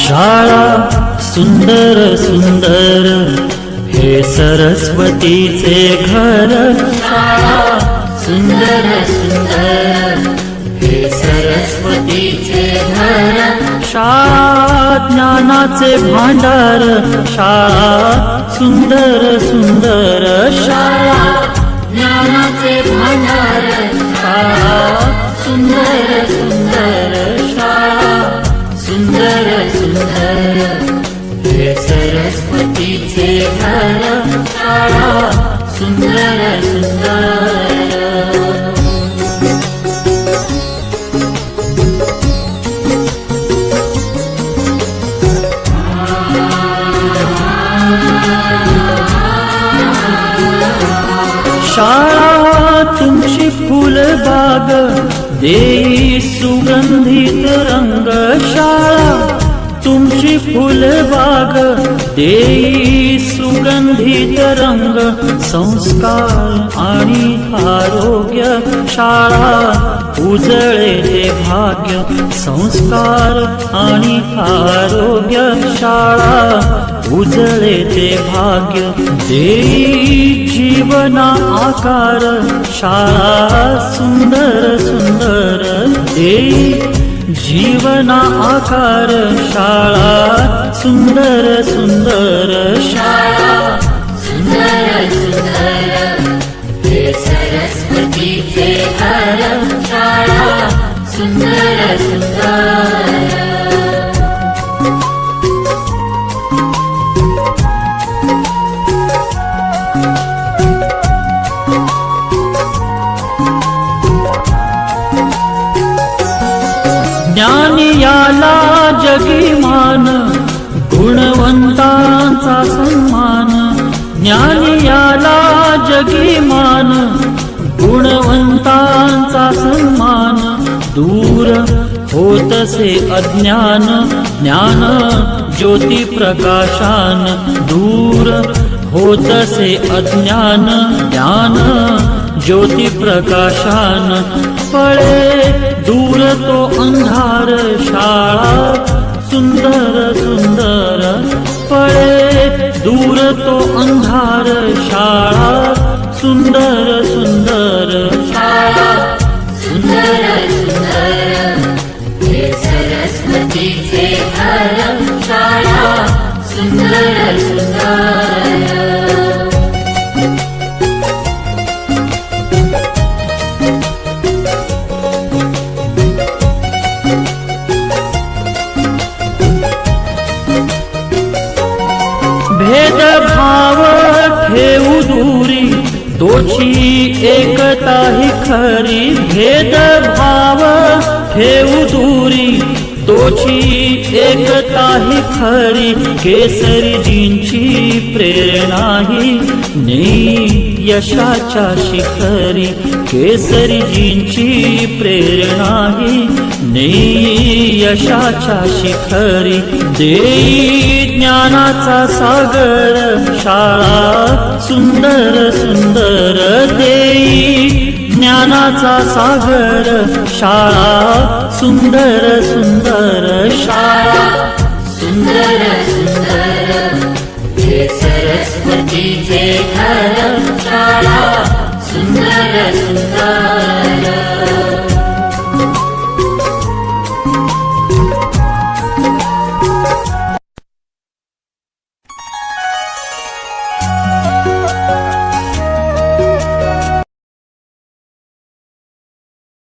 शाळा सुंदर सुंदर हे सरस्वतीचे घर, शाळा सुंदर सुंदर हे सरस्वतीचे घर, शाळा ज्ञानाचे भांडार, शाळा सुंदर सुंदर, शाळा ज्ञानाचे भांडार, शाळा सुंदर सुंदर, शाळा सुंदर सुंदर हे सरस्वतीचे घर, शाळा सुंदर सुंदर। शाळा तुमची फुलबाग देई सुगंधित रंग, शाळा तुमची फुलबाग देई सुगंधित रंग, संस्कार आणि आरोग्य, शाळा उजळे ते भाग्य, संस्कार आणि आरोग्य, शाळा उजळे ते भाग्य, देई जीवना आकार, शाळा सुंदर सुंदर देई जीवना आकार, शाळा सुंदर सुंदर, शाळा सुंदर सुंदर हे सरस्वतीचे घर, शाळा सुंदर सुंदर। ज्ञानी याला जगी मान, गुणवंतांचा सन्मान, ज्ञानी याला जगी मान, गुणवंतांचा सन्मान, दूर होतसे अज्ञान, ज्ञान ज्योती प्रकाशान, दूर होतसे अज्ञान, ज्ञान ज्योती प्रकाशान, पळे दूर तो अंधार, शाळा सुंदर सुंदर, पळे दूर तो अंधार, शाळा सुंदर सुंदर, शाळा सुंदर सुंदर हे सरस्वतीचे घर, शाळा सुंदर सुंदर। भेदभाव ठेवू दूरी, तोची एकता ही खरी, भेदभाव ठेवू दूरी, तोची एकता ही खरी, केसरीजींची प्रेरणा ही नेई यशाच्या शिखरी, केसरीजींची प्रेरणा ही नेई यशाच्या शिखरी, देई ज्ञानाचा सागर, शाळा सुंदर सुंदर देई ज्ञानाचा सागर, शाळा सुंदर सुंदर, शाळा सुंदर सुंदर हे सरस्वतीचे घर, शाळा सुंदर सुंदर।